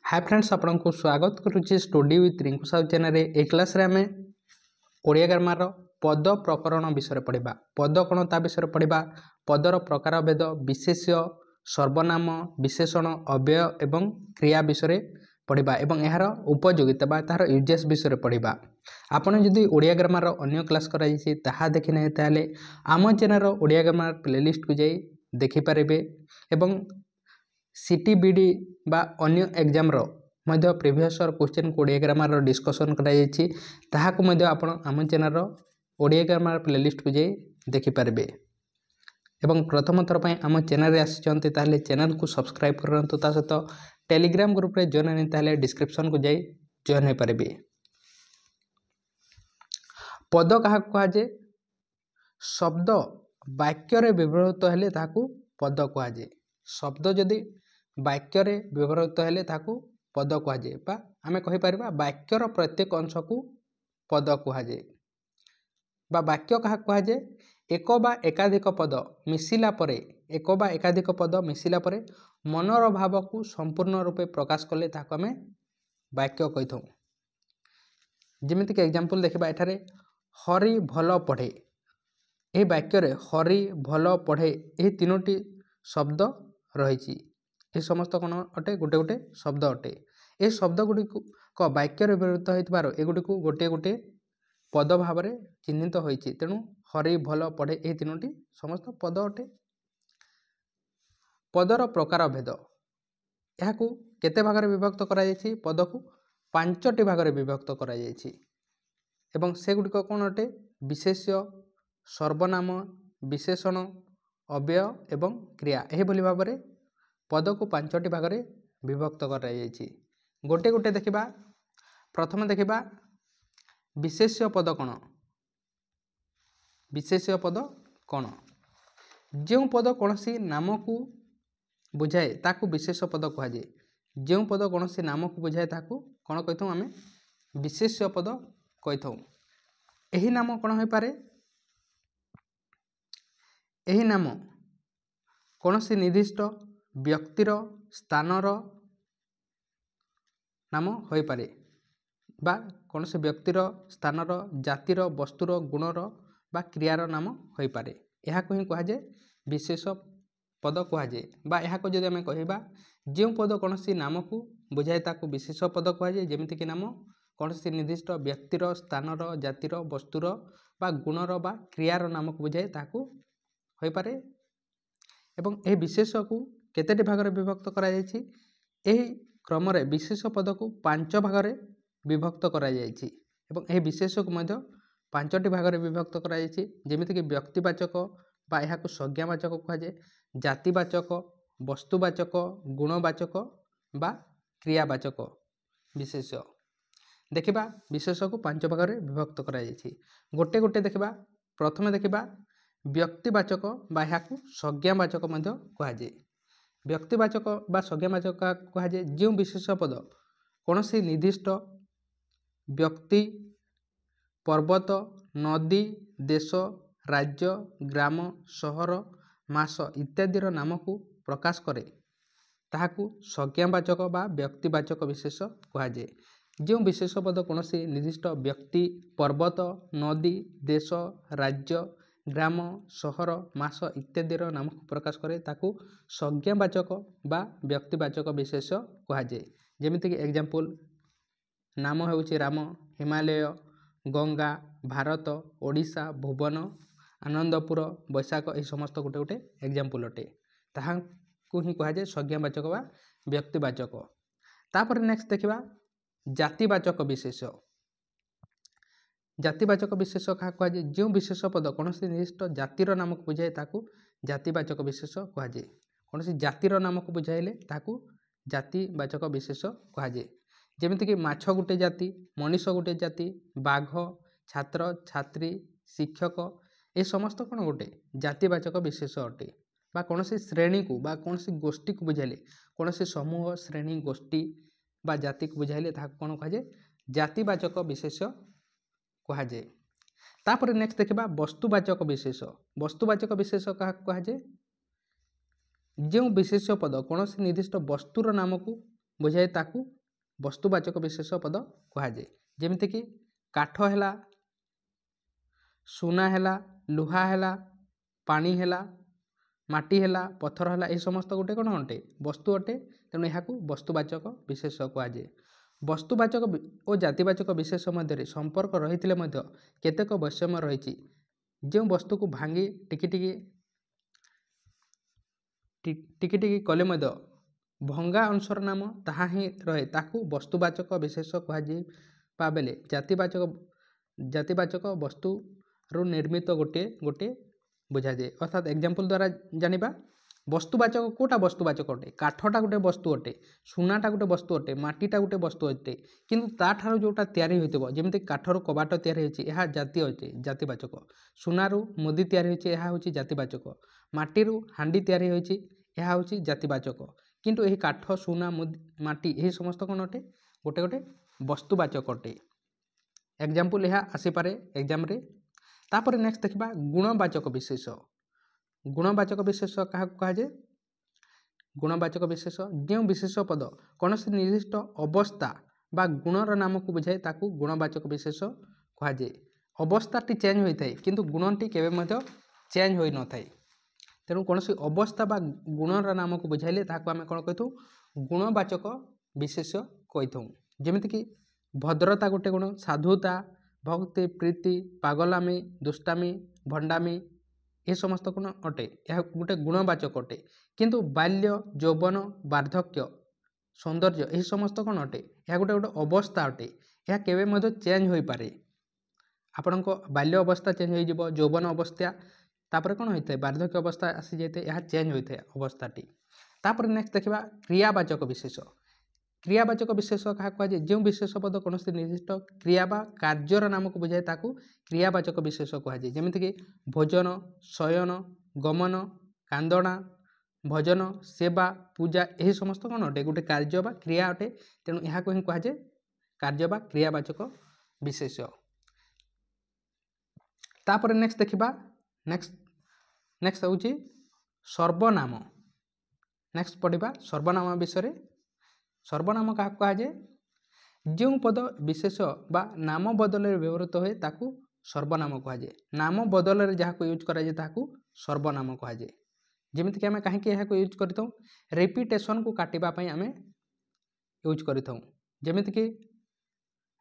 हाय friends आपको स्वागत करुच्ची study with Rinku Sahu channel ए क्लास रे आम ओडिया ग्रामर पद प्रकरण विषय पढ़ा पद कौन ता विषय पढ़ा पदर प्रकार भेद विशेष्य सर्वनाम विशेषण अव्यय एवं क्रिया विषय पढ़ा एवं यार उपयोगिता बा तार यूजेस विषय पढ़ा आपन जदि ओडिया ग्रामर अन्य क्लास कराई ताहा देखि ना ताले आम चैनल ओडिया ग्रामर प्लेलिस्ट को जाई देखि पारिबे एवं सीटीबीडी बा अन्य एग्जाम रो मध्य प्रीवियस क्वेश्चन को ओडिया ग्रामर डिस्कशन कराई ताहाकु मध्य आपण आम चैनल ओडिया ग्रामर प्लेलिस्ट को जाई देखि पारिबे एवं प्रथम थर पई आम चैनल रे आछंती ताले चैनल को सब्सक्राइब करंतु ता सहित टेलीग्राम ग्रुप रे जॉइन नहीं ताले डिस्क्रिप्शन को जाई जॉइन हो पारिबे। पद कहा कहा जे शब्द वाक्य रे व्यवहृत हेले ताकू पद कहा जे शब्द जदि वाक्य रे व्यवहृत हेले ताकू पद कहा जे बा आमे कहि परिबा वाक्यर प्रत्येक अंश को पद कहा जे बा वाक्य कहा कहा जे एक बा एकाधिक पद मिसिला परे एक बा एकाधिक पद मिसिला परे मनर भाव को संपूर्ण रूपे प्रकाश कले ताकू आमे वाक्य कहिथौ। जेमिति कि एग्जांपल देखिबा एठारे हरि भल पढ़े ए वाक्य रे हरि भल पढ़े ए तीनोटी शब्द रही ए समस्त कौन अटे गोटे गोटे शब्द अटे ए शब्द गुड़ी को वाक्य व्यवहृत होइतबार एगुडी को गोटे गोटे पद भाव में चिन्हित होइछि तेणु हरि भल पढ़े ए तीनोटी समस्त पद अटे। पदर प्रकार भेद याकू केते भाग में विभक्त करा जायछि पद को पांचटी भाग में विभक्त करा जायछि एवं सेगुडिक कौन अटे विशेष्य सर्वनाम विशेषण अव्यय एवं क्रिया एही भली भाव में पद को पांचटी भाग में विभक्त करा जायछि। गोटे गोटे देखिबा प्रथम देखिबा विशेष्य पद कौन विशेष्य पद कौन जो पद कौन सी नाम को बुझाए ताकू विशेष पद कह जाए जो पद कौन सी नाम को बुझाए ताकू कौन कही आम विशेष्य पद कही एही नाम कौन हो पारे एही नाम कौन सी निर्दिष्ट व्यक्तिर स्थानर नाम हो पारे बा कौन से व्यक्तिर स्थानर जातिर वस्तुर गुणर बा क्रियार नाम हो पारे यह ही कह जाए विशेष पद कह जाए बा यह जदि आम कहबा जो पद कौन सी नाम को बुझाए ताकू विशेष पद कह जाए जेमिति कि नाम कौन सी निर्दिष्ट व्यक्तिर स्थानर जातिर वस्तुर बा गुणर बा क्रियार नाम को बुझाए ताकू हो पारे एवं यह विशेष को केतेटी भाग में विभक्त करा जायछि एही क्रम रे विशेष पद को पांच भाग में विभक्त करा जायछि एवं यह विशेष को मध्य पांचटी भाग में विभक्त करा जायछि जेमिति कि व्यक्तिवाचक बा यहाँ को संज्ञावाचक कह जाए जातिवाचक वस्तुवाचक गुणवाचक बा क्रियावाचक विशेष देखिबा विशेष को पांच भाग में विभक्त करा जायछि। गोटे गोटे देखिबा प्रथमे देखिबा व्यक्तिवाचक बा यहाँ को संज्ञावाचक मध्य कह जाए व्यक्तिवाचक बा संज्ञावाचक कह जाए जो विशेष पद कौन सी निर्दिष्ट व्यक्ति पर्वत नदी देश राज्य ग्राम सहर मास इत्यादिर नाम को प्रकाश करे ताहाकू संज्ञावाचक बा व्यक्तिवाचक विशेष कह जाए जो विशेष पद कौन सी निर्दिष्ट व्यक्ति पर्वत नदी देश राज्य ग्राम सहर मास इत्यादिर नाम को प्रकाश करे ताकू संज्ञावाचक बा व्यक्तिवाचक विशेष कह जाए जेमिति कि एग्जांपल नाम हेउछि राम हिमालय गंगा भारत ओडिशा भुवन आनंदपुर बैशाख यह समस्त गोटे गोटे एग्जांपल अटे ताहाकू ही कह जाए संज्ञावाचक बा व्यक्तिवाचक। तापर नेक्स्ट देखिबा जातिवाचक विशेष जातिवाचक विशेष क्या कह जाए जो विशेष पद कौन सी निर्दिष्ट जातिर नाम को बुझाए ताकू जातिवाचक विशेष कह जाए कौन सी जातिर नाम को बुझाइले ताकू जातिवाचक विशेष कह जाए जेमिति कि माछ गोटे जाति मनीष गोटे जाति बाघ छात्र छात्री शिक्षक ये समस्त कौन गोटे जातिवाचक विशेष अटे बा कौन सी श्रेणी को बा कौन सी गोष्ठी को बुझाइले कौन सी समूह श्रेणी गोष्ठी बा जाति को बुझाइले ताकू कौन कह जाए जातिवाचक विशेष कह जाए। तापर नेक्स्ट देखिबा वस्तुवाचक विशेष कह जाए जो विशेष पद कौन सी निर्दिष्ट वस्तुर नाम को बुझाए ताकू वस्तुवाचक विशेष पद कहुए। जमीक काठ है, सुना है, लुहा है, पानी है, माटी है, पत्थर है, यह समस्त गोटे कौन अटे वस्तु अटे। तेणु यहाँ वस्तुवाचक विशेष कहुए। वस्तुवाचक और जातिवाचक विशेष मध्य संपर्क रही केतेक वैषम्य रही। जो वस्तु को भांगी टिकी कले भंगा अंशर नाम ताहा ही रहे ताकू वस्तुवाचक विशेष कहुआ बेले जातिवाचक वस्तु रु निर्मित गोटे गोटे बुझा जाए। अर्थात एग्जांपल द्वारा जानिबा वस्तुवाचक कोटा वस्तुवाचक अटे काठटा गोटे वस्तु अटे, सुनाटा गोटे वस्तु अटे, माटीटा गोटे वस्तु अटे, किंतु ताठार जोटा तैयारी होइतिबो जेमति काठर कबाट तैयारी होइछि एहा जाति अटे जातिवाचक, सुनारू मुदी तैयारी होइछि एहा होछि जातिवाचक, माटीरू हांडी तैयारी होइछि एहा होछि जातिवाचक, किंतु एही काठ सुना माटी एही समस्त कोन अटे गोटे गोटे वस्तुवाचक अटे। एग्जांपल एहा आसी पारे एग्जाम रे। तापर नेक्स्ट देखिबा गुणवाचक विशेष। गुणवाचक विशेष क्या कहुए? गुणवाचक विशेष जो विशेष पद कौन से निर्दिष्ट अवस्था बा गुणर नाम को बुझाए ताकू गुणवाचक विशेष कहुए। अवस्थाटी चेंज होता है किंतु गुणटी केवे चेंज हो न थाए। तेणु कौन सी अवस्था बा गुणर नाम को बुझाइले ताकू आम कौन कही गुणवाचक विशेष कही। जमीक भद्रता गोटे गुण, साधुता, भक्ति, प्रीति, पागलामी, दुष्टामी, भंडामी ये समस्त गुण अटे। यह गोटे गुणवाचक अटे। किंतु बाल्य, यौवन, वार्धक्य, सौंदर्य यही समस्त कौन अटे यह गोटे गोटे अवस्था अटे। यह केवे चेंज हो पारे। आपण बाल्य अवस्था चेंज हो, यौवन अवस्था तापर कौन होता है वार्धक्य अवस्था आसी जाए यह चेंज होता है अवस्थाटी। तापर नेक्स्ट देखा क्रियावाचक विशेष। क्रियावाचक विशेष क्या कहुए? जो विशेष पद कौन से निर्दिष्ट क्रिया बा कार्यर नाम को बुझाए ताकू क्रियावाचक विशेष कहुए। जमीक भोजन, शयन, गमन, कांदना, भजन, सेवा, पूजा यही समस्त कौन अटे गोटे कार्य बा क्रिया अटे। तेणु यहाँ ही कहुए कार्य बा क्रियावाचक विशेष। तापर नेक्स्ट देखा नेक्स्ट हूँ सर्वनाम। नेक्स्ट पढ़ा सर्वनाम विषय। सर्वनाम क्या कहुए? जो पद विशेष बा नाम बदल व्यवहृत हुए ताकू सर्वनाम कहुए। नाम बदल जहाँ यूज कराए ताकू सर्वनाम कहुए। जमीक आम कहीं यूज कर रिपिटेशन को काटापी आम यूज कर। जमीक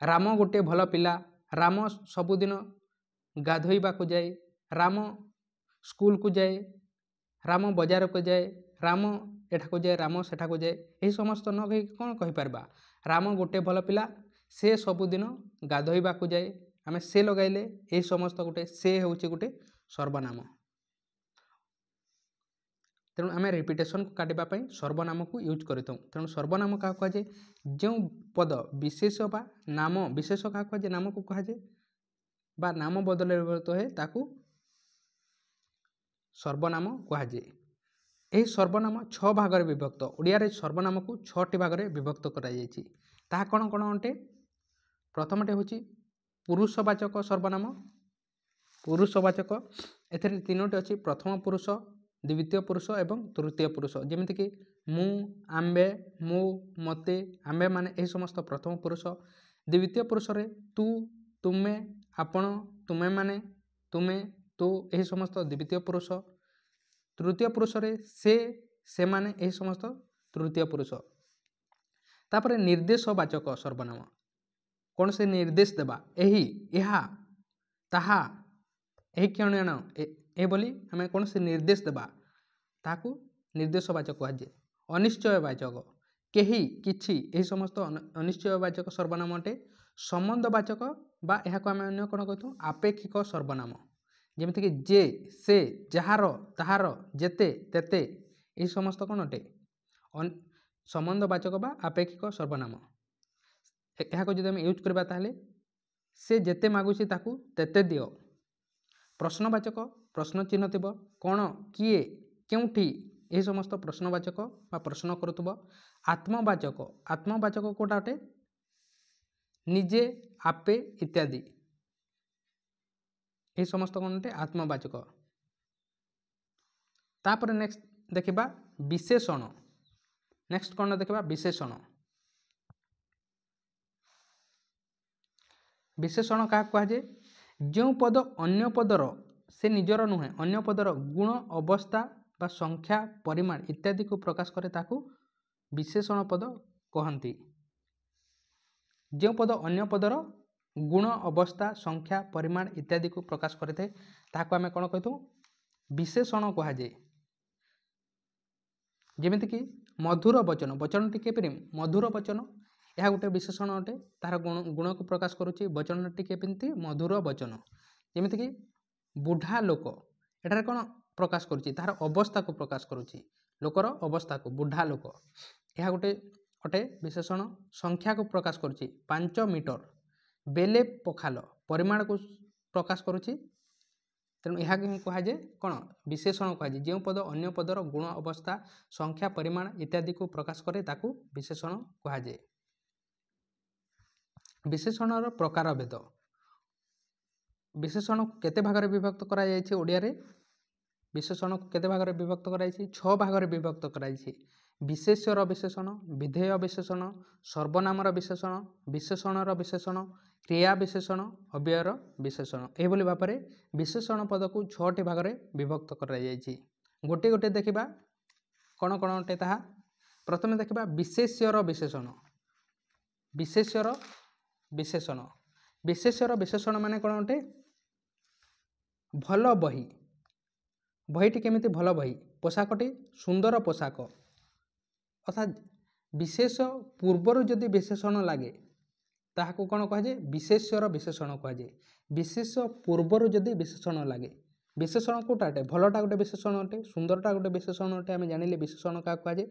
राम गोटे भल पिला, राम सबुदिन गाधोइबा को जाए, राम स्कूल को जाए, राम बजार को जाए, राम एठाको जाए, राम सेठाको जाए, यही समस्त न कही कौन कहीपर राम गोटे भल पिला से सबुदिन गाधोइबा को जाए, आम से लगाइले यही समस्त गोटे से हूँ गोटे सर्वनाम। तेणु आम रिपिटेशन को काटापी सर्वनाम को यूज कर। तेणु सर्वनाम क्या कहुए? जो पद विशेष बा नाम विशेष क्या कहुए नाम को कहुए बा नाम बदल व्यवहृत है ताकू सर्वनाम कहुए। यही सर्वनाम 6 भाग में विभक्त। ओडिया रे सर्वनाम को 6टी भाग में विभक्त करा कौन कौन अटे? प्रथमटे हूँ पुरुषवाचक सर्वनाम। पुरुषवाचक एथिरे 3टी अच्छी, प्रथम पुरुष, द्वितीय पुरुष एवं तृतीय पुरुष। जमीक मु, आम्बे, मु, मते, आम्बे माने यही समस्त प्रथम पुरुष। द्वितीय पुरुष रे तू, तुमे, आपण, तुमे माने, तुमे, तू यही समस्त द्वितीय पुरुष। तृतीय पुरुष रे से माने यही समस्त तृतीय पुरुष। तापर निर्देशवाचक सर्वनाम कौन से निर्देश देवा यही यहा ताहा यही क्षण ए बोली आम कौन से निर्देश देवा ताकू निर्देशवाचक कहुए। अनिश्चयवाचक केही किछि यही समस्त अनिश्चयवाचक सर्वनाम अटे। संबंधवाचक बा यह आम अन्य कौन कहूँ आपेक्षिक सर्वनाम। जमीक जे, से, जार, ताहार, जेते, तेते यही समस्त कौन अटे संबंधवाचक बा आपेक्षिक सर्वनाम। यह जो आम यूज करवा ताहले से जेते मागुची ताकू तेते दियो। प्रश्नवाचक प्रश्न चिन्ह थिबो, कौन, किए, केउठी यही समस्त प्रश्नवाचक बा प्रश्न करुथबो। आत्मवाचक आत्मवाचक कोटा अटे निजे, आपे इत्यादि यही समस्त कौन अटे आत्मवाचक। तापर नेक्स्ट देखिबा विशेषण। नेक्स्ट कौन देखिबा विशेषण। विशेषण क्या कहुए जो पद अन्य पदर से निजर नुहे अन्य पदर गुण अवस्था बा संख्या परिमाण इत्यादि को प्रकाश करे ताकू विशेषण पद कहती। जो पद अन्य पदर गुण अवस्था संख्या परिमाण इत्यादि को प्रकाश करें ताकू आम कौन कही विशेषण कहुए। जमीक मधुर वचन वचन टी केपरि मधुर वचन यह गोटे विशेषण अटे तार गुण को प्रकाश करुच्ची वचन टी केमती मधुर वचन। जमीक बुढ़ा लोक एठार कौन प्रकाश करुच्ची तार अवस्था को प्रकाश करुच्ची लोकर अवस्था को बुढ़ा लोक यह गोटे अटे विशेषण। संख्या को प्रकाश करुच्ची 5 मीटर बेले पखाल परिमाण को प्रकाश करुच्ची तेणु यह कहुए कौन विशेषण कहुए जो पद अन्य पदर गुण अवस्था संख्या परिमाण इत्यादि को प्रकाश करे ताकू विशेषण कहुए। विशेषणर प्रकार भेद विशेषण को केते भाग विभक्त करा जायछि ओडिया रे विशेषण को केते भाग विभक्त करा जायछि 6 भाग विभक्त करा जायछि। विशेष्यर विशेषण विधेय विशेषण सर्वनामर विशेषण विशेषणर विशेषण क्रिया विशेषण अव्ययर विशेषण एभली भाव में विशेषण पद को 6टी भाग में विभक्त करा जायछि। गोटे गोटे देखिबा कौन कौन अटे ताहा। प्रथमे देखिबा विशेष्यर विशेषण विशेष्यर विशेषण विशेष्यर विशेषण माने कौन अटे भल बही बहीटी केमिति भल बही पोशाकटी सुंदर पोशाक अर्थात विशेष पूर्वर जदि विशेषण लगे ताहाको कौन कहुए विशेष्यर विशेषण कहुए। विशेष पूर्वर जदि विशेषण लगे विशेषण कोटा अटे भलटा गोटे विशेषण अटे सुंदरटा गोटे विशेषण अटे आम जानिले विशेषण क्या कहुए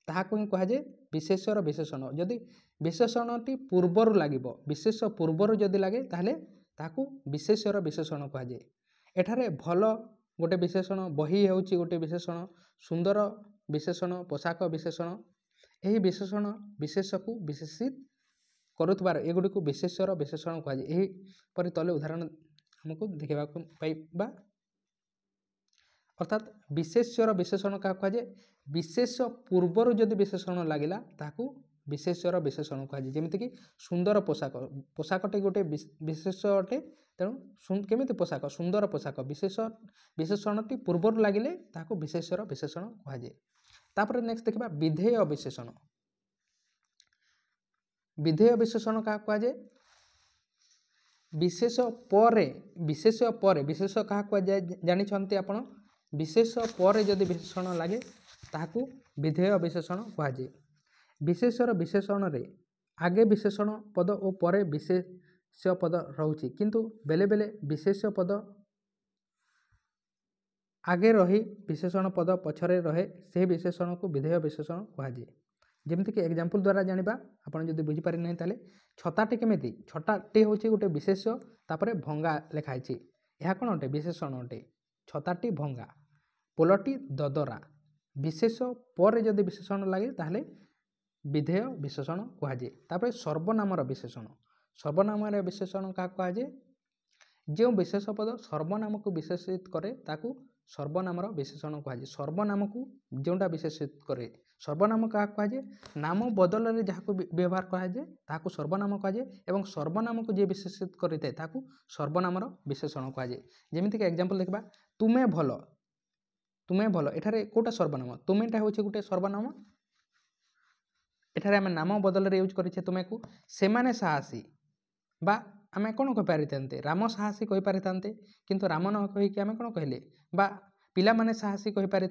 ताहाको ही कहुए विशेष्यर विशेषण। जदि विशेषणटी पूर्वर लागिबो विशेष पूर्वर जदि लगे ताहले ताहाको विशेष्यर विशेषण कहुए। एठारे भल गोटे विशेषण बही होउची गोटे विशेषण सुंदर विशेषण पोशाक विशेषण यही विशेषण विशेष को विशेषित करुथबार एगुड़ी को विशेष्यर विशेषण कहुए। यही परि तले उदाहरण हमको देखा पाइबा अर्थात विशेष्यर विशेषण क्या कहुए विशेष पूर्वर जदि विशेषण लगिला ताकू विशेष्यर विशेषण कहुए। जमीक सुंदर पोशाक पोशाकटी गोटे विशेष अटे तेणु केमिति पोशाक सुंदर पोशाक विशेष विशेषणटी पूर्वर लगिले ताकू विशेष्यर विशेषण कहुए। तापर नेक्स्ट देखिबा विधेय विशेषण विधेय विशेषण क्या कहुए विशेष पर विशेष क्या कहुए जानिछन्ति आपण विशेष पर जदि विशेषण लगे ताकू विधेय विशेषण कहुए। विशेषर विशेषण रे आगे विशेषण पद और परे विशेष पद रहुछि किंतु बेले बेले विशेष पद आगे रही विशेषण पद पछरे रहे से विशेषण को विधेय विशेषण कहुए। जमीक एग्जांपल द्वारा जानिबा आपण जदि बुझी पारि नै ताले छताटी केमिति छताटी होछि गोटे विशेष तापरे भंगा लिखाइछि यह कोन अटे विशेषण अटे छताटी भंगा पोलटी ददरा विशेष पर जदि विशेषण लगे ताहले विधेय विशेषण कहुए। तापर सर्वनामर विशेषण सर्वनामर विशेषण क्या कहुए जो विशेष पद सर्वनाम को विशेषित करे ताकू सर्वनामर विशेषण कहुए। सर्वनाम को जोटा विशेषित करे सर्वनाम क्या कहुए नाम बदल में जहाँ व्यवहार कहुए ताकू सर्वनाम कहुए एवं सर्वनाम को जे विशेषित करें ताकू सर्वनामर विशेषण कहुए। जमीक एग्जांपल देखा तुम्हें भल एठारे कोटा सर्वनाम तुम्हेटा हूँ गोटे सर्वनाम एठारे आम नाम बदल यूज करें तुम्हें को सेमाने साहसी बा आम कौन कहीपरि राम साहसी कहीपरि किंतु राम न कहीकि आम कौन कहले बा पिला माने साहसी कहीपरि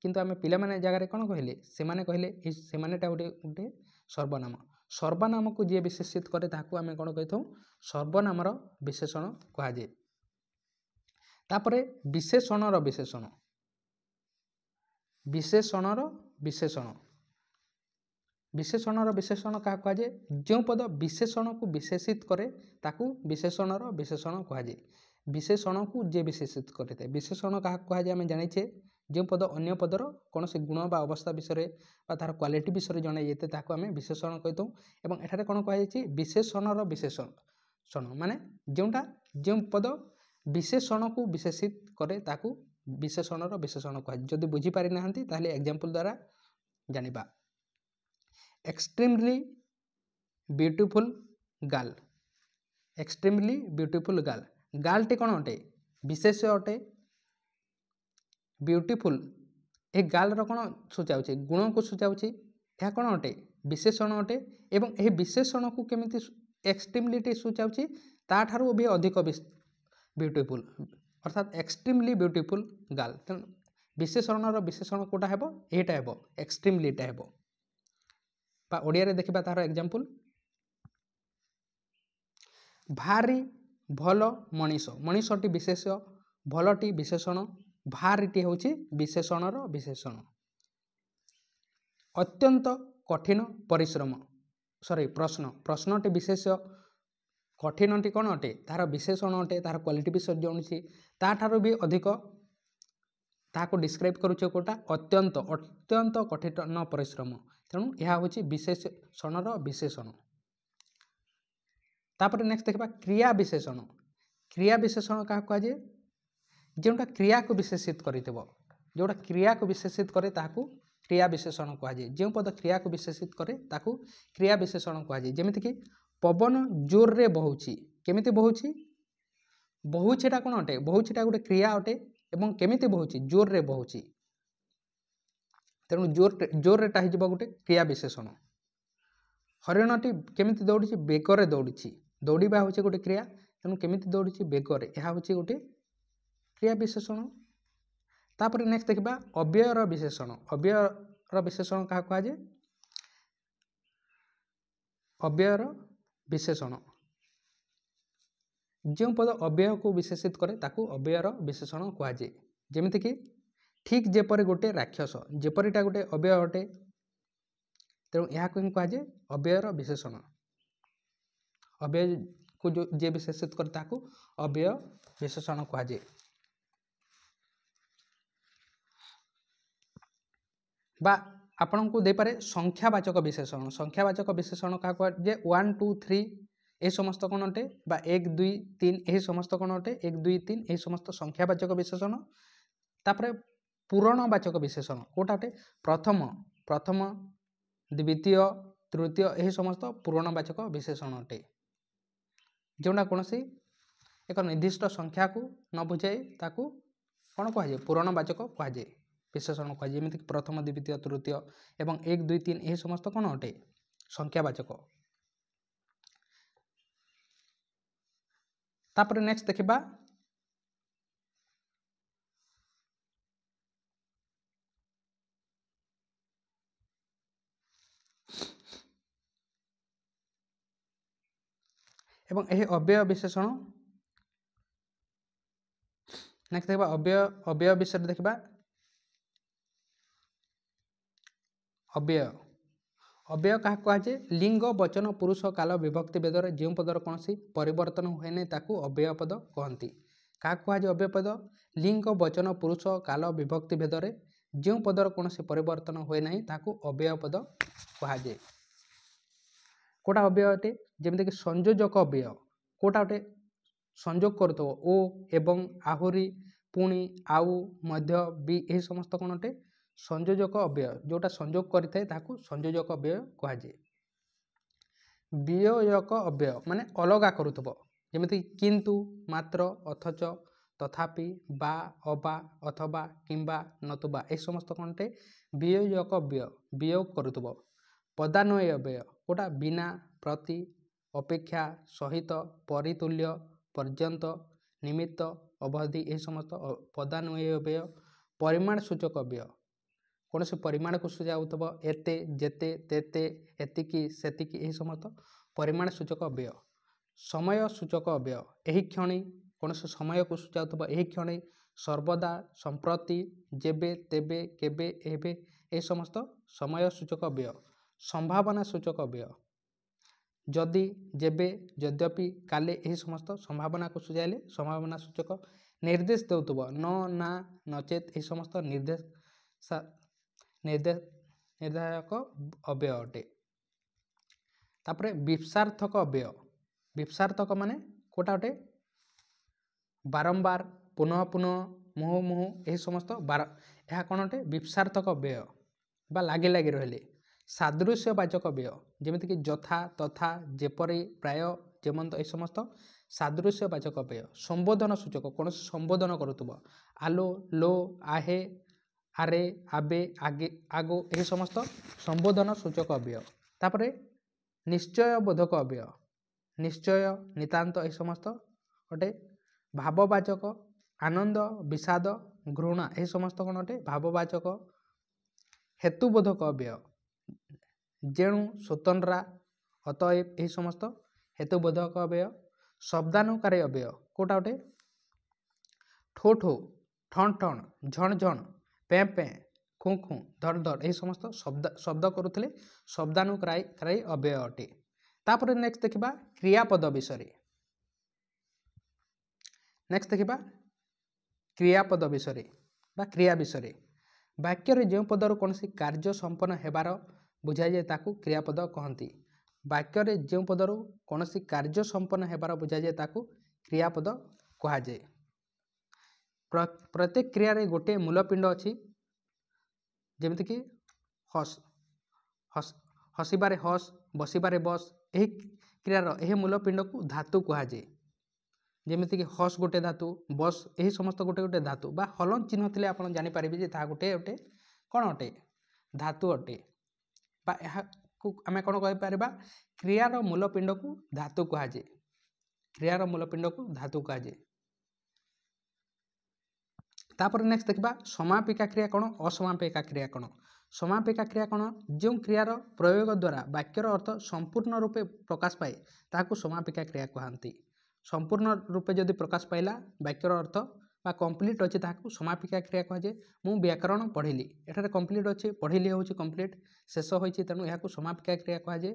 किंतु आम पिला माने जगह कौन कहले सेमाने कहले सेमानेटा गोटे गोटे सर्वनाम। सर्वनाम को जी विशेषित करे ताकू आम कौन कही सर्वनामर विशेषण कहुए। तापरे विशेषणर विशेषण विशेषणर विशेषण विशेषणर विशेषण क्या कहुए जो पद विशेषण को विशेषित करे ताकू विशेषणर विशेषण कहुए। विशेषण को जे विशेषित करते विशेषण क्या कहुए आम जाने जो पद अन्य पदर कौन से गुण बा अवस्था विषय तार क्वालिटी विषय जन जाते ताकू आम विशेषण कहीदूँ एवं एठारे कौन कहुए विशेषणर विशेषण माने जोटा जो पद विशेषण को विशेषित करे ताकू विशेषणर विशेषण कहुए। जदि बुझी पारि नाहंती ताहले एग्जांपल द्वारा जानिबा extremely beautiful girl extremely beautiful girl गर्लटी कौन अटे विशेष अटे ब्यूटीफुल ए गर्ल कौन सूचाऊे गुण को सूचाऊे यह कौन अटे विशेषण अटे एवं यह विशेषण को केमिति एक्सट्रीमली सूचाऊे ताठारू भी अधिक ब्यूटीफुल अर्थात एक्सट्रीमली ब्यूटीफुल गर्ल तेणु विशेषणर विशेषण कोटा हेबो एटा हेबो एक्सट्रीमलीटा हेबो बा ओडिया रे देखिबा तार एग्जांपल भारी भल मनीष मनीषटी विशेष भलटी विशेषण भारीटी होची विशेषणर विशेषण अत्यंत कठिन परिश्रम सॉरी प्रश्न प्रश्नटी विशेष कठिनटी कौन अटे तार विशेषण अटे तार क्वालिटी विषय जानी ताठारू भी अधिक ताको डिस्क्राइब करुचे कोटा अत्यंत अत्यंत कठिन परिश्रम तेणु यह हूँ विशेषणर विशेषण तापर नेक्स्ट देखा क्रिया विशेषण क्या कहुए जोटा क्रिया को विशेषित कर जोटा क्रिया को विशेषित करे ताकू क्रिया विशेषण कहुए जो पद क्रिया को विशेषित करे ताकू क्रिया विशेषण कहुए जमीती कि पवन जोर रे बहुची केमिति बहुची बहुचीटा कौन अटे बहुचीटा गोटे क्रिया अटे एवं केमिति बहुची जोर रे बहुची तेणु जोर रेटा हो गोटे क्रिया विशेषण हरिणटी केमिति दौड़ी बेगर दौड़ी दौड़ा हूँ गोटे क्रिया तेणु केमिति दौड़ी बेगर यह हूँ गोटे क्रिया विशेषण तापर नेक्स्ट देखा अव्ययर विशेषण क्या कहुए अव्ययर विशेषण जो पद अव्यय को विशेषित करे ताकू अव्ययर विशेषण कहुए जमीती कि ठीक जेपरी गोटे राक्षस जेपरीटा गोटे अव्यय अटे तेणु यह कहुए अव्ययर विशेषण अव्यय को जो जे विशेषित करे ताकू अव्यय विशेषण कहुए बा आपण को दे पारे संख्यावाचक विशेषण क्या कहुए 1 2 3 ए समस्त कौन अटे बा 1 2 3 ए समस्त कौन अटे 1 2 3 ए समस्त संख्यावाचक विशेषण तापर पूरणवाचक विशेषण कोटा अटे प्रथम द्वितीय तृतीय ए समस्त पूरणवाचक विशेषण अटे जोटा कौन सी एक निर्दिष्ट संख्या को न बुझाए ताकू कौन कहुए पूरणवाचक कहुए विशेषण कहुए जमीती प्रथम द्वितीय तृतीय एवं 1 2 3 ए समस्त कौन अटे संख्यावाचक तापर नेक्स्ट देखिबा एवं यह अव्यय विशेषण नेक्स्ट देखा अव्यय विषय देखा अव्यय क्या कहुए लिंग वचन पुरुष काल विभक्ति भेदर जो पदर कौन सी परिवर्तन हुए नहीं ताकू अव्यय पद कहती क्या कहुए अव्यय पद लिंग वचन पुरुष काल विभक्ति भेदर जो पदर कौन सी परिवर्तन हुए नहीं ताकू अव्यय पद कहुए कोटा अव्यय अटे जमीती कि संयोजक अव्यय कोटा अटे संयोग कर ओ एवं आहुरी पुणी आउ मध्य बी यही समस्त कौन अटे संयोजक अव्यय जोटा संयोग करें संयोजक अव्यय कहुए वियोजक अव्यय माने अलगा करुथबो जमीती किंतु मात्र अथच तथापि बा अबा अथवा किंबा नतुबा ए समस्त कौनटे वियोजक अव्यय वियोग करुथबो पदान्वय अव्यय कोटा बिना प्रति अपेक्षा सहित परितुल्य पर्यंत निमित्त अवधि ए समस्त पदान्वय अव्यय परिमाण सूचक अव्यय कौन से परिमाण को सूचाऊथबो एते जेते तेते एतिकी सेतिकी यही समस्त परिमाण सूचक अव्यय समय सूचक अव्यय यही क्षणी कौन से समय को सूचाऊथबो यही क्षणी सर्वदा संप्रति जेबे तेबे केबे एबे ए समस्त समय सूचक अव्यय संभावना सूचक अव्यय जदि जेबे यद्यपि काले यही समस्त संभावना को सूचाइले संभावना सूचक निर्देश देउथबो न ना नचेत यही समस्त निर्धारक अव्यय अटे तापरे विप्सार्थक अव्यय विप्सार्थक माने कोटा अटे बारंबार पुनः पुनः मुहु मुहु यही समस्त यह कौन अटे विप्सार्थक अव्यय बा लागी लागी रहिले सादृश्यवाचक अव्यय जमीती कि यथा तथा जेपरी प्राय ଯେମନ୍ତ এই সমস্ত ସାଦୃଶ୍ୟବାଚକ ଅବ୍ୟୟ। ସମ୍ବୋଧନ ସୂଚକ କୌଣସି ସମ୍ବୋଧନ କରୁଥିବ ଆଲୋ ଲୋ ଆହେ ଆରେ ଆବେ ଆଗେ ଆଗୋ ଏହି ସମସ୍ତ ସମ୍ବୋଧନ ସୂଚକ ଅବ୍ୟୟ। ତାପରେ ନିଶ୍ଚୟ ବୋଧକ ଅବ୍ୟୟ ନିଶ୍ଚୟ ନିତାନ୍ତ ଏହି ସମସ୍ତ ଅଟେ। ଭାବବାଚକ ଆନନ୍ଦ ବିଷାଦ ଘୃଣା ଏହି ସମସ୍ତ କ'ଣ ଅଟେ ଭାବବାଚକ। ହେତୁବୋଧକ ଅବ୍ୟୟ ଯେଣୁ ସ୍ୱତନ୍ତ୍ରା ଅତଏବ ଏହି ସମସ୍ତ ହେତୁବୋଧକ ଅବ୍ୟୟ। ଶବ୍ଦାନୁକାରୀ ଅବ୍ୟୟ କେଉଁଟା ଅଟେ ଠୋ ଠୋ ଠଣ ଠଣ ଝଣ ଝଣ ପେଁ ପେଁ ଖୁଁ ଖୁଁ ଧଡ଼ ଧଡ଼ ଏହି ସମସ୍ତ ଶବ୍ଦ କରୁଥିଲେ ଶବ୍ଦାନୁକାରୀ ଅବ୍ୟୟ ଅଟେ। ତାପରେ ନେକ୍ସଟ ଦେଖିବା କ୍ରିୟାପଦ ବିଷୟରେ। ନେକ୍ସଟ ଦେଖିବା କ୍ରିୟାପଦ ବିଷୟରେ ବା କ୍ରିୟା ବିଷୟରେ। ବାକ୍ୟରେ ଯେଉଁ ପଦରୁ କୌଣସି କାର୍ଯ୍ୟ ସମ୍ପନ୍ନ ହେବାର ବୁଝାଯାଏ ତାକୁ କ୍ରିୟାପଦ କହନ୍ତି। ବାକ୍ୟରେ ଯେଉଁ ପଦରୁ କୌଣସି କାର୍ଯ୍ୟ ସମ୍ପନ୍ନ ହେବାର ବୁଝାଯାଏ ତାକୁ କ୍ରିୟାପଦ କୁହାଯାଏ। ପ୍ରତ୍ୟେକ କ୍ରିୟାରେ ଗୋଟିଏ ମୂଳପିଣ୍ଡ ଅଛି ଯେମିତିକି ହସିବାରେ ହସ୍ ବସିବାରେ ବସ୍। ଏହି କ୍ରିୟାର ଏହି ମୂଳପିଣ୍ଡକୁ ଧାତୁ କୁହାଯାଏ। ଯେମିତିକି ହସ୍ ଗୋଟେ ଧାତୁ ବସ୍ ଏହି ସମସ୍ତ ଗୋଟେ ଗୋଟେ ଧାତୁ ବା ହଲନ ଚିହ୍ନ ଥିଲେ ଆପଣ ଜାଣିପାରିବେ ଯେ ତାହା ଗୋଟେ ଅଟେ କ'ଣ ଅଟେ ଧାତୁ ଅଟେ ବା ଏହାକୁ ଆମେ କ'ଣ କହିପାରିବା କ୍ରିୟାର ମୂଳପିଣ୍ଡକୁ ଧାତୁ କୁହାଯାଏ। କ୍ରିୟାର ମୂଳପିଣ୍ଡକୁ ଧାତୁ କୁହାଯାଏ। ତାପରେ ନେକ୍ସଟ ଦେଖିବା ସମାପିକା କ୍ରିୟା କ'ଣ ଅସମାପିକା କ୍ରିୟା କ'ଣ। ସମାପିକା କ୍ରିୟା କ'ଣ ଯେଉଁ କ୍ରିୟାର ପ୍ରୟୋଗ ଦ୍ୱାରା ବାକ୍ୟର ଅର୍ଥ ସମ୍ପୂର୍ଣ୍ଣ ରୂପେ ପ୍ରକାଶ ପାଏ ତାହାକୁ ସମାପିକା କ୍ରିୟା କୁହନ୍ତି। ସମ୍ପୂର୍ଣ୍ଣ ରୂପେ ଯଦି ପ୍ରକାଶ ପାଇଲା ବାକ୍ୟର ଅର୍ଥ ବା କମ୍ପ୍ଲିଟ୍ ଅଛି ତାହାକୁ ସମାପିକା କ୍ରିୟା କୁହାଯାଏ। ମୁଁ ବ୍ୟାକରଣ ପଢ଼ିଲି ଏଠାରେ କମ୍ପ୍ଲିଟ୍ ଅଛି ପଢ଼ିଲି ହେଉଛି କମ୍ପ୍ଲିଟ୍ ଶେଷ ହୋଇଛି ତେଣୁ ଏହାକୁ ସମାପିକା କ୍ରିୟା କୁହାଯାଏ।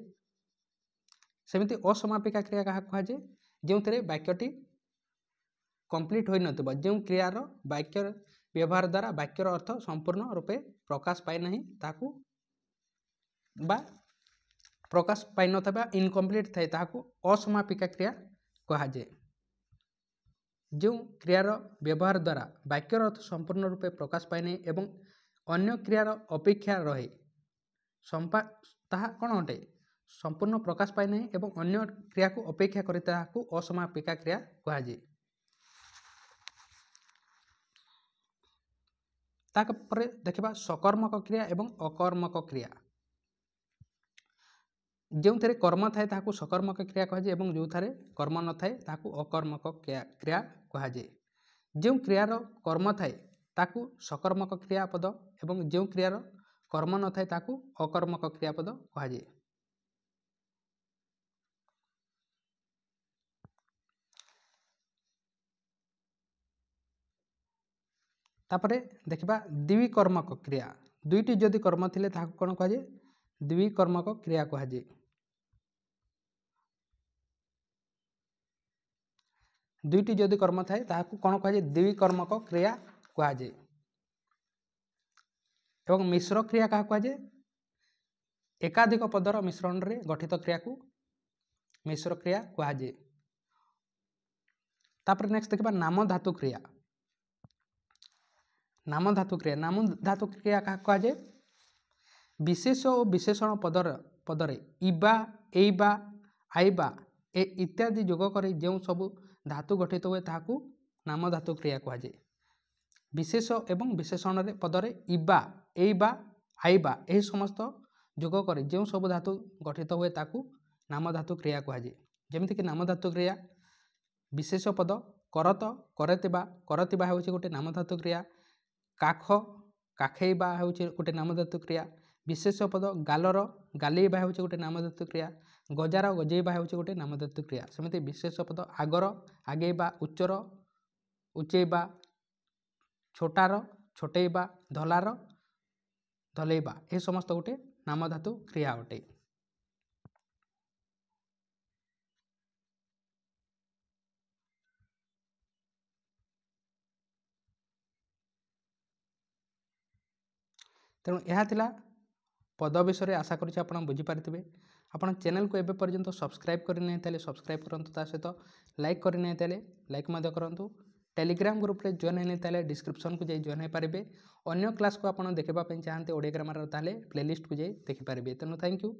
ସେମିତି ଅସମାପିକା କ୍ରିୟା କାହାକୁ କୁହାଯାଏ ଯେଉଁଥିରେ ବାକ୍ୟଟି କମ୍ପ୍ଲିଟ୍ ହୋଇନଥିବ ଯେଉଁ କ୍ରିୟାର ବାକ୍ୟର ବ୍ୟବହାର ଦ୍ୱାରା ବାକ୍ୟର ଅର୍ଥ ସମ୍ପୂର୍ଣ୍ଣ ରୂପେ ପ୍ରକାଶ ପାଏ ନାହିଁ ତାହାକୁ ବା ପ୍ରକାଶ ପାଇନଥିବା ଇନକମ୍ପ୍ଲିଟ୍ ଥାଏ ତାହାକୁ ଅସମାପିକା କ୍ରିୟା କୁହାଯାଏ। ଯେଉଁ କ୍ରିୟାର ବ୍ୟବହାର ଦ୍ୱାରା ବାକ୍ୟର ଅର୍ଥ ସମ୍ପୂର୍ଣ୍ଣ ରୂପେ ପ୍ରକାଶ ପାଏ ନାହିଁ ଏବଂ ଅନ୍ୟ କ୍ରିୟାର ଅପେକ୍ଷା ରହେ ତାହା କ'ଣ ଅଟେ ସମ୍ପୂର୍ଣ୍ଣ ପ୍ରକାଶ ପାଏ ନାହିଁ ଏବଂ ଅନ୍ୟ କ୍ରିୟାକୁ ଅପେକ୍ଷା କରି ତାହାକୁ ଅସମାପିକା କ୍ରିୟା କୁହାଯାଏ। ତାପରେ ଦେଖିବା ସକର୍ମକ କ୍ରିୟା ଏବଂ ଅକର୍ମକ କ୍ରିୟା। ଯେଉଁଥିରେ କର୍ମ ଥାଏ ତାହାକୁ ସକର୍ମକ କ୍ରିୟା କୁହାଯାଏ ଏବଂ ଯେଉଁଠାରେ କର୍ମ ନଥାଏ ତାହାକୁ ଅକର୍ମକ କ୍ରିୟା କୁହାଯାଏ। ଯେଉଁ କ୍ରିୟାର କର୍ମ ଥାଏ ତାକୁ ସକର୍ମକ କ୍ରିୟାପଦ ଏବଂ ଯେଉଁ କ୍ରିୟାର କର୍ମ ନଥାଏ ତାକୁ ଅକର୍ମକ କ୍ରିୟାପଦ କୁହାଯାଏ। ତାପରେ ଦେଖିବା ଦ୍ୱିକର୍ମକ କ୍ରିୟା। ଦୁଇଟି ଯଦି କର୍ମ ଥିଲେ ତାହାକୁ କ'ଣ କୁହାଯାଏ ଦ୍ୱିକର୍ମକ କ୍ରିୟା କୁହାଯାଏ। ଦୁଇଟି ଯଦି କର୍ମ ଥାଏ ତାହାକୁ କ'ଣ କୁହାଯାଏ ଦ୍ୱିକର୍ମକ କ୍ରିୟା କୁହାଯାଏ। ଏବଂ ମିଶ୍ର କ୍ରିୟା କାହାକୁ କୁହାଯାଏ ଏକାଧିକ ପଦର ମିଶ୍ରଣରେ ଗଠିତ କ୍ରିୟାକୁ ମିଶ୍ର କ୍ରିୟା କୁହାଯାଏ। ତାପରେ ନେକ୍ସଟ ଦେଖିବା ନାମ ଧାତୁ କ୍ରିୟା। ନାମ ଧାତୁ କ୍ରିୟା ନାମ ଧାତୁ କ୍ରିୟା କାହାକୁ କୁହାଯାଏ ବିଶେଷ ଓ ବିଶେଷଣ ପଦରେ ଇବା ଏଇବା ଆଇବା ଏ ଇତ୍ୟାଦି ଯୋଗ କରି ଯେଉଁ ସବୁ ଧାତୁ ଗଠିତ ହୁଏ ତାହାକୁ ନାମ ଧାତୁ କ୍ରିୟା କୁହାଯାଏ। ବିଶେଷ ଏବଂ ବିଶେଷଣରେ ପଦରେ ଇବା ଏଇବା ଆଇବା ଏହି ସମସ୍ତ ଯୋଗ କରି ଯେଉଁ ସବୁ ଧାତୁ ଗଠିତ ହୁଏ ତାକୁ ନାମ ଧାତୁ କ୍ରିୟା କୁହାଯାଏ। ଯେମିତିକି ନାମ ଧାତୁ କ୍ରିୟା ବିଶେଷ ପଦ କରତ କରଥିବା କରଥିବା ହେଉଛି ଗୋଟେ ନାମ ଧାତୁ କ୍ରିୟା। କାଖ କାଖେଇବା ହେଉଛି ଗୋଟେ ନାମ ଧାତୁ କ୍ରିୟା। ବିଶେଷ ପଦ ଗାଲର ଗାଲେଇବା ହେଉଛି ଗୋଟେ ନାମ ଧାତୁ କ୍ରିୟା। ଗଜାର ଗଜେଇବା ହେଉଛି ଗୋଟେ ନାମ ଧାତୁ କ୍ରିୟା। ସେମିତି ବିଶେଷ ପଦ ଆଗର ଆଗେଇବା ଉଚ୍ଚର ଉଚ୍ଚେଇବା ଛୋଟାର ଛୋଟେଇବା ଧଲାର ଧଲେଇବା ଏହି ସମସ୍ତ ଗୋଟେ ନାମ ଧାତୁ କ୍ରିୟା ଅଟେ। ତେଣୁ ଏହା ଥିଲା ପଦ ବିଷୟରେ ଆଶା କରୁଛି ଆପଣ ବୁଝିପାରିଥିବେ। ଆପଣ ଚ୍ୟାନେଲକୁ ଏବେ ପର୍ଯ୍ୟନ୍ତ ସବସ୍କ୍ରାଇବ୍ କରିନାହିଁ ତାହେଲେ ସବସ୍କ୍ରାଇବ୍ କରନ୍ତୁ ତା ସହିତ ଲାଇକ୍ କରିନାହିଁ ତାହେଲେ ଲାଇକ୍ ମଧ୍ୟ କରନ୍ତୁ। ଟେଲିଗ୍ରାମ ଗ୍ରୁପ୍ରେ ଜଏନ୍ ହେଇନି ତାହେଲେ ଡିସ୍କ୍ରିପ୍ସନ୍କୁ ଯାଇ ଜଏନ୍ ହୋଇପାରିବେ। ଅନ୍ୟ କ୍ଲାସ୍କୁ ଆପଣ ଦେଖିବା ପାଇଁ ଚାହାନ୍ତି ଓଡ଼ିଆ ଗ୍ରାମାରର ତାହେଲେ ପ୍ଲେଲିଷ୍ଟକୁ ଯାଇ ଦେଖିପାରିବେ। ତେଣୁ ଥ୍ୟାଙ୍କ ୟୁ।